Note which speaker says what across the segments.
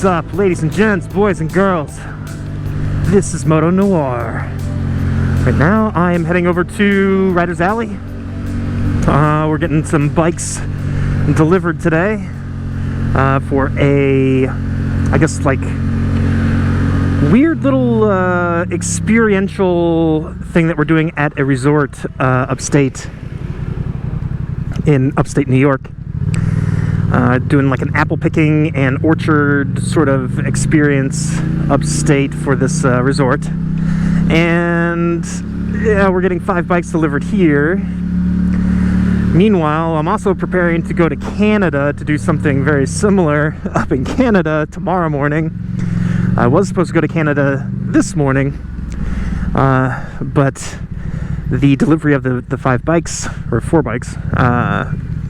Speaker 1: What's up, ladies and gents, boys and girls? This is Moto Noir. Right now, I am heading over to Riders Alley. We're getting some bikes delivered today for a, I guess, like, weird little experiential thing that we're doing at a resort in upstate New York. Doing like an apple picking and orchard sort of experience upstate for this resort. And yeah, we're getting 5 bikes delivered here. Meanwhile, I'm also preparing to go to Canada to do something very similar up in Canada tomorrow morning. I was supposed to go to Canada this morning, but the delivery of the 5 bikes, or 4 bikes,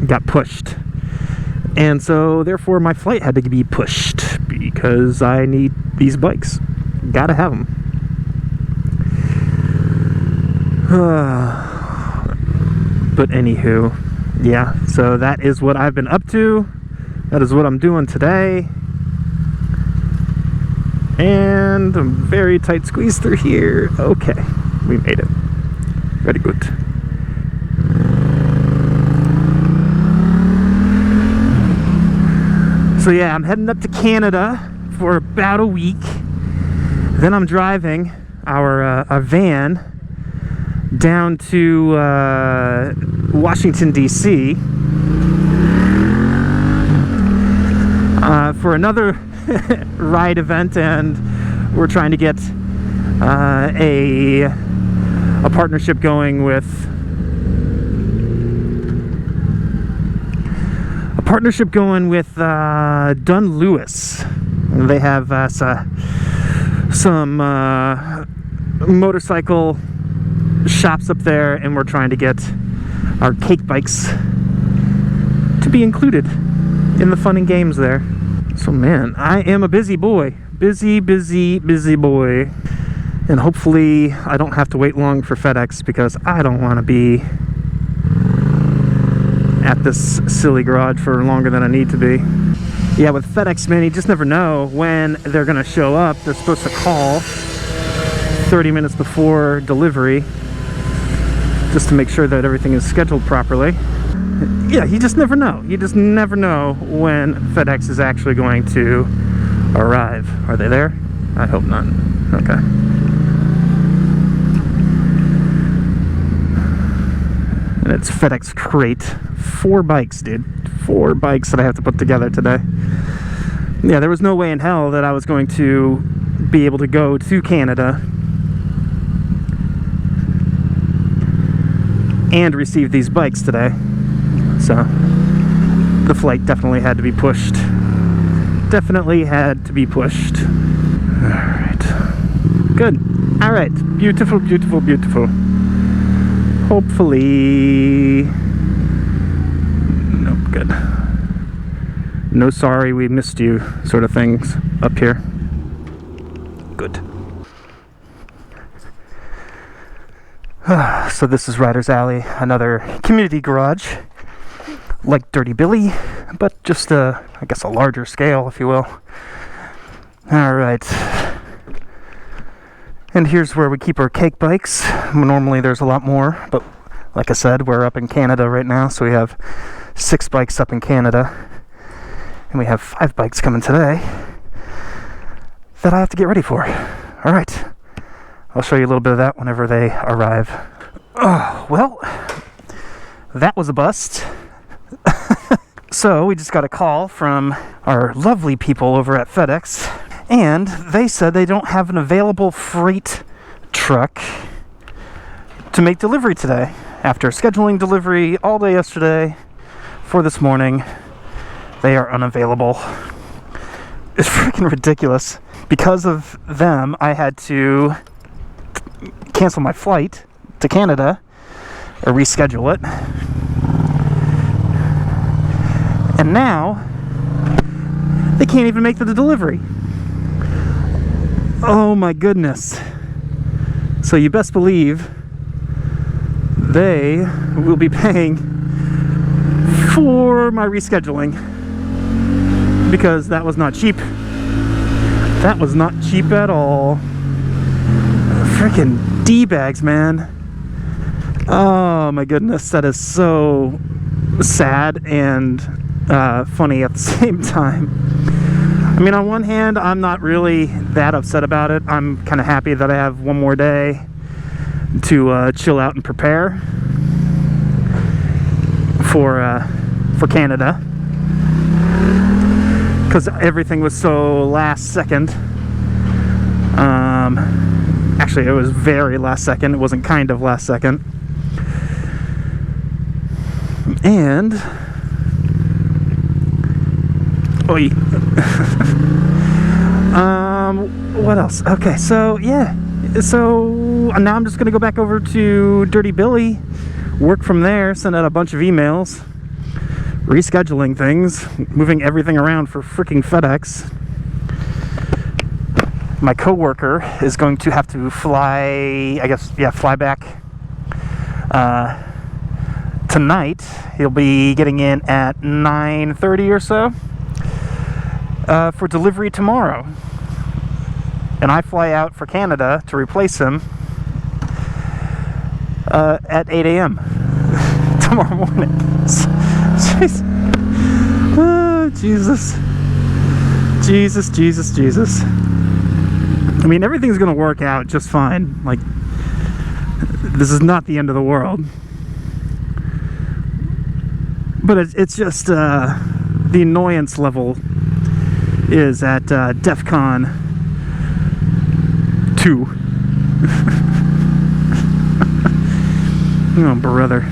Speaker 1: got pushed. And so, therefore, my flight had to be pushed because I need these bikes. Gotta have them. But anywho, yeah, so that is what I've been up to. That is what I'm doing today. And I'm very tight squeezed through here. Okay, we made it. Very good. So yeah, I'm heading up to Canada for about a week. Then I'm driving our van down to Washington, DC for another ride event, and we're trying to get a partnership going with Dunn Lewis. They have some motorcycle shops up there, and we're trying to get our cake bikes to be included in the fun and games there. So man, I am a busy boy. Busy boy. And hopefully I don't have to wait long for FedEx, because I don't want to be at this silly garage for longer than I need to be. Yeah, with FedEx, man, you just never know when they're gonna show up. They're supposed to call 30 minutes before delivery just to make sure that everything is scheduled properly. Yeah, you just never know. You just never know when FedEx is actually going to arrive. Are they there? I hope not. Okay. And it's FedEx crate. 4 bikes, dude. 4 bikes that I have to put together today. Yeah, there was no way in hell that I was going to be able to go to Canada and receive these bikes today. So the flight definitely had to be pushed. Definitely had to be pushed. Alright. Good. Alright. Beautiful, beautiful, beautiful. Hopefully... Nope, good. No sorry we missed you sort of things up here. Good. So this is Riders Alley, another community garage, like Dirty Billy, but just I guess a larger scale, if you will. Alright. And here's where we keep our cake bikes. Normally there's a lot more, but like I said, we're up in Canada right now, so we have 6 bikes up in Canada. And we have 5 bikes coming today that I have to get ready for. Alright. I'll show you a little bit of that whenever they arrive. Oh, well, that was a bust. So we just got a call from our lovely people over at FedEx, and they said they don't have an available freight truck to make delivery today. After scheduling delivery all day yesterday for this morning, they are unavailable. It's freaking ridiculous. Because of them, I had to cancel my flight to Canada, or reschedule it. And now they can't even make the delivery. Oh my goodness. So you best believe they will be paying for my rescheduling, because that was not cheap. That was not cheap at all. Freaking D-bags, man. Oh my goodness, that is so sad and funny at the same time. I mean, on one hand, I'm not really that upset about it. I'm kind of happy that I have one more day to chill out and prepare for Canada, because everything was so last second. Actually, it was very last second. It wasn't kind of last second. And what else? Okay, so yeah, so now I'm just gonna go back over to Dirty Billy, work from there, send out a bunch of emails, rescheduling things, moving everything around for freaking FedEx. My coworker is going to have to fly, I guess, yeah, fly back tonight. He'll be getting in at 9:30 or so for delivery tomorrow. And I fly out for Canada to replace him at 8 a.m. tomorrow morning. Jeez. Oh, Jesus. Jesus. I mean, everything's going to work out just fine. Like, this is not the end of the world. But it's just, the annoyance level is at DEFCON 2. Oh, brother.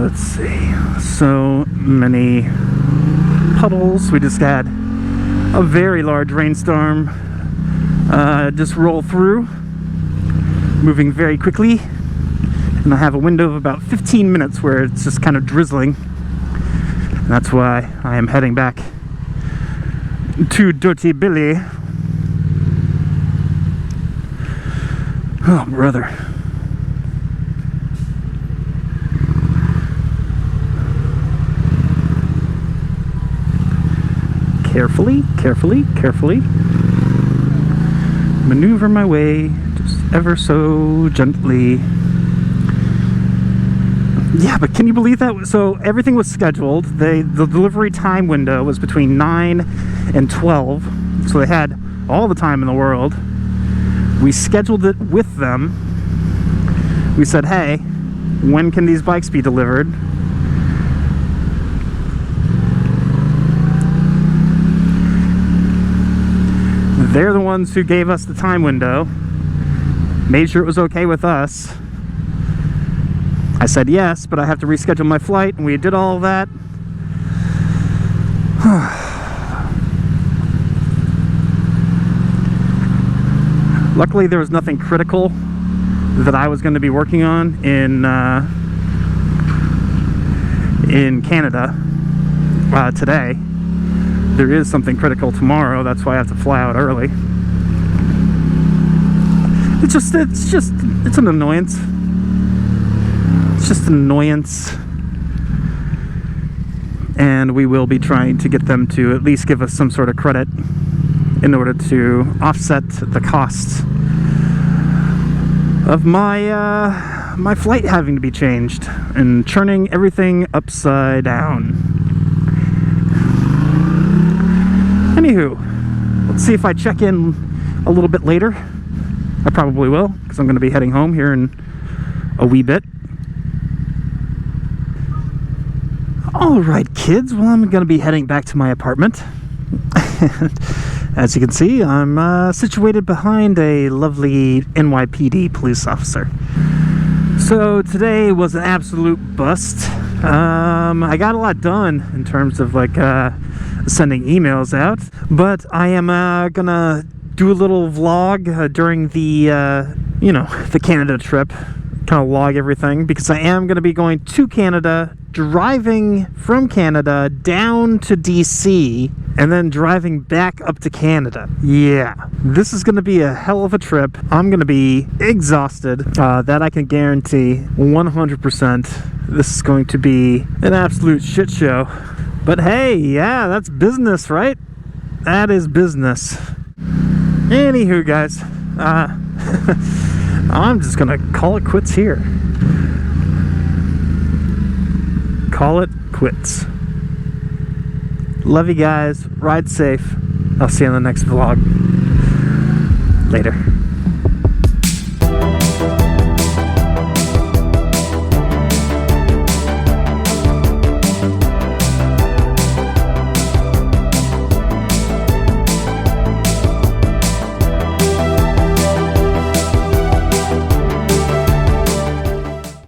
Speaker 1: Let's see. So many puddles. We just had a very large rainstorm just roll through, moving very quickly. And I have a window of about 15 minutes where it's just kind of drizzling. And that's why I am heading back to Dirty Billy. Oh, brother. Carefully. Maneuver my way just ever so gently. Yeah, but can you believe that? So everything was scheduled. The delivery time window was between 9 and 12. So they had all the time in the world. We scheduled it with them. We said, hey, when can these bikes be delivered? They're the ones who gave us the time window, made sure it was okay with us. I said yes, but I have to reschedule my flight, and we did all of that. Luckily, there was nothing critical that I was going to be working on in Canada today. There is something critical tomorrow. That's why I have to fly out early. It's an annoyance. It's just an annoyance. And we will be trying to get them to at least give us some sort of credit in order to offset the costs of my my flight having to be changed and turning everything upside down. Anywho, let's see if I check in a little bit later. I probably will, because I'm going to be heading home here in a wee bit. Alright, kids, well, I'm going to be heading back to my apartment. As you can see, I'm situated behind a lovely NYPD police officer. So today was an absolute bust. I got a lot done in terms of like sending emails out, but I am gonna do a little vlog during the the Canada trip, kind of log everything, because I am going to be going to Canada, driving from Canada down to DC, and then driving back up to Canada. Yeah, this is going to be a hell of a trip. I'm going to be exhausted. That I can guarantee 100%. This is going to be an absolute shit show. But hey, yeah, that's business, right? That is business. Anywho, guys, I'm just going to call it quits here. Call it quits. Love you guys. Ride safe. I'll see you on the next vlog. Later.